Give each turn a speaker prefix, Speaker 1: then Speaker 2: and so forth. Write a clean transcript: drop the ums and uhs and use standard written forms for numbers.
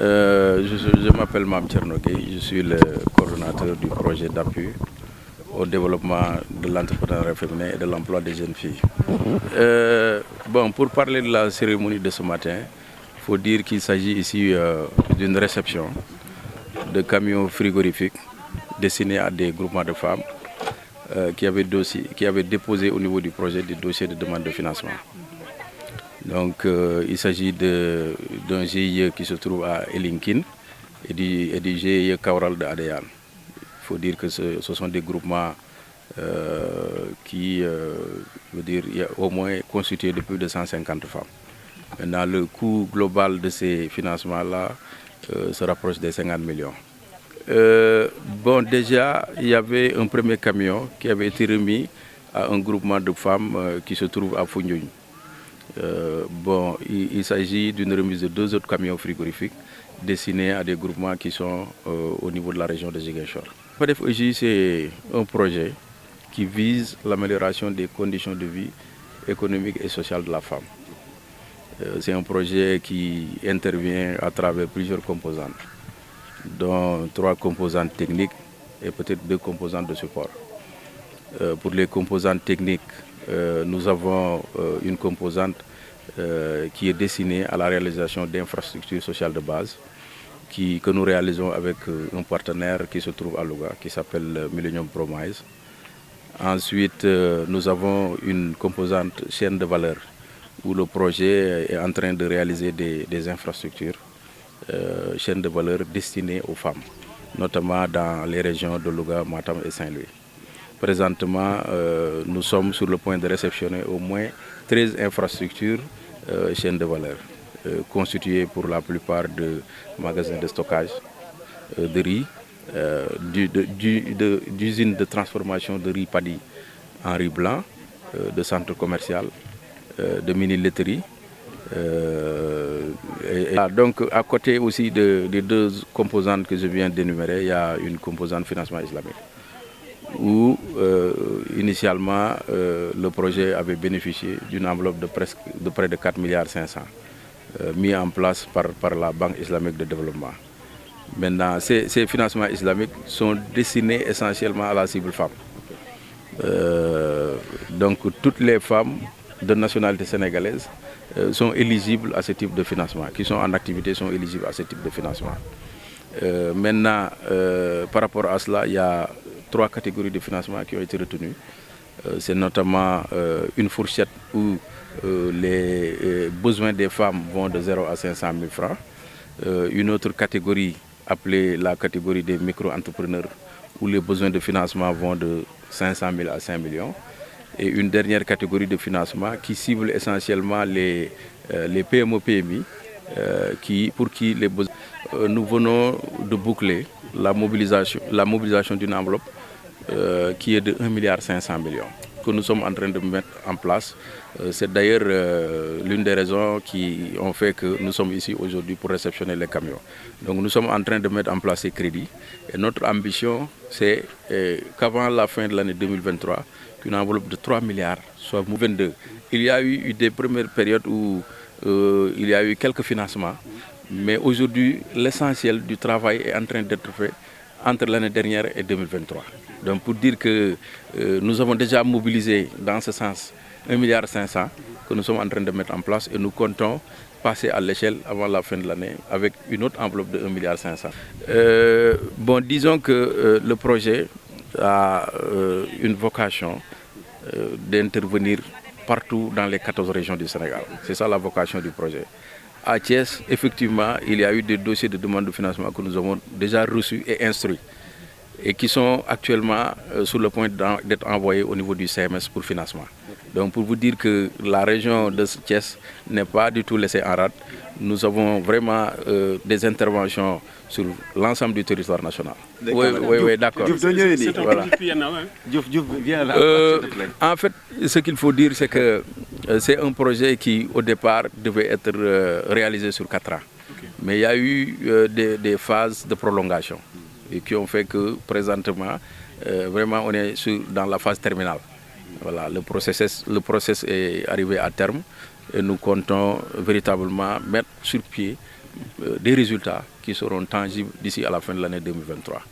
Speaker 1: Je m'appelle Mam Tchernogué, je suis le coordonnateur du projet d'appui au développement de l'entrepreneuriat féminin et de l'emploi des jeunes filles. Pour parler de la cérémonie de ce matin, il faut dire qu'il s'agit ici d'une réception de camions frigorifiques destinés à des groupements de femmes qui avaient déposé au niveau du projet des dossiers de demande de financement. Donc il s'agit d'un GIE qui se trouve à Elinkine et du GIE Kaural de Adéane. Il faut dire que ce sont des groupements qui, il y a au moins constitués de plus de 150 femmes. Maintenant, le coût global de ces financements-là se rapproche des 50 millions. Déjà, il y avait un premier camion qui avait été remis à un groupement de femmes qui se trouve à Foundiougne. Il s'agit d'une remise de 2 autres camions frigorifiques destinés à des groupements qui sont au niveau de la région de Ziguinchor. FADEF-EJ, c'est un projet qui vise l'amélioration des conditions de vie économique et sociale de la femme. C'est un projet qui intervient à travers plusieurs composantes, dont 3 composantes techniques et peut-être 2 composantes de support. Pour les composantes techniques, nous avons une composante qui est destinée à la réalisation d'infrastructures sociales de base que nous réalisons avec un partenaire qui se trouve à Louga, qui s'appelle Millennium Promise. Ensuite, nous avons une composante chaîne de valeur où le projet est en train de réaliser des infrastructures, chaîne de valeur destinées aux femmes, notamment dans les régions de Louga, Matam et Saint-Louis. Présentement, nous sommes sur le point de réceptionner au moins 13 infrastructures chaînes de valeur, constituées pour la plupart de magasins de stockage de riz, d'usines de transformation de riz paddy en riz blanc, de centres commerciaux, de mini-laiteries. Donc, à côté aussi des 2 composantes que je viens d'énumérer, il y a une composante financement islamique, où initialement le projet avait bénéficié d'une enveloppe de près de 4,5 milliards mis en place par la Banque islamique de développement. Maintenant, ces financements islamiques sont destinés essentiellement à la cible femme. Donc toutes les femmes de nationalité sénégalaise sont éligibles à ce type de financement, qui sont en activité sont éligibles à ce type de financement. Maintenant, par rapport à cela, il y a 3 catégories de financement qui ont été retenues. C'est notamment une fourchette où les besoins des femmes vont de 0 à 500 000 francs. Une autre catégorie appelée la catégorie des micro-entrepreneurs où les besoins de financement vont de 500 000 à 5 millions. Et une dernière catégorie de financement qui cible essentiellement les PME-PMI pour qui les besoins. Nous venons de boucler la mobilisation d'une enveloppe qui est de 1,5 milliard que nous sommes en train de mettre en place. C'est d'ailleurs l'une des raisons qui ont fait que nous sommes ici aujourd'hui pour réceptionner les camions. Donc nous sommes en train de mettre en place ces crédits. Et notre ambition, c'est qu'avant la fin de l'année 2023, qu'une enveloppe de 3 milliards soit 22. Il y a eu des premières périodes où il y a eu quelques financements. Mais aujourd'hui, l'essentiel du travail est en train d'être fait entre l'année dernière et 2023. Donc pour dire que nous avons déjà mobilisé dans ce sens 1,5 milliard que nous sommes en train de mettre en place et nous comptons passer à l'échelle avant la fin de l'année avec une autre enveloppe de 1,5 milliard. Disons que le projet a une vocation d'intervenir partout dans les 14 régions du Sénégal. C'est ça la vocation du projet. À Thiès, effectivement, il y a eu des dossiers de demande de financement que nous avons déjà reçus et instruits et qui sont actuellement sur le point d'être envoyés au niveau du CMS pour financement. Donc pour vous dire que la région de Thiès n'est pas du tout laissée en rade, nous avons vraiment des interventions sur l'ensemble du territoire national. Oui, d'accord. En fait, ce qu'il faut dire, c'est que c'est un projet qui, au départ, devait être réalisé sur 4 ans. Mais il y a eu des phases de prolongation et qui ont fait que, présentement, vraiment, on est dans la phase terminale. Voilà, le process est arrivé à terme et nous comptons véritablement mettre sur pied des résultats qui seront tangibles d'ici à la fin de l'année 2023.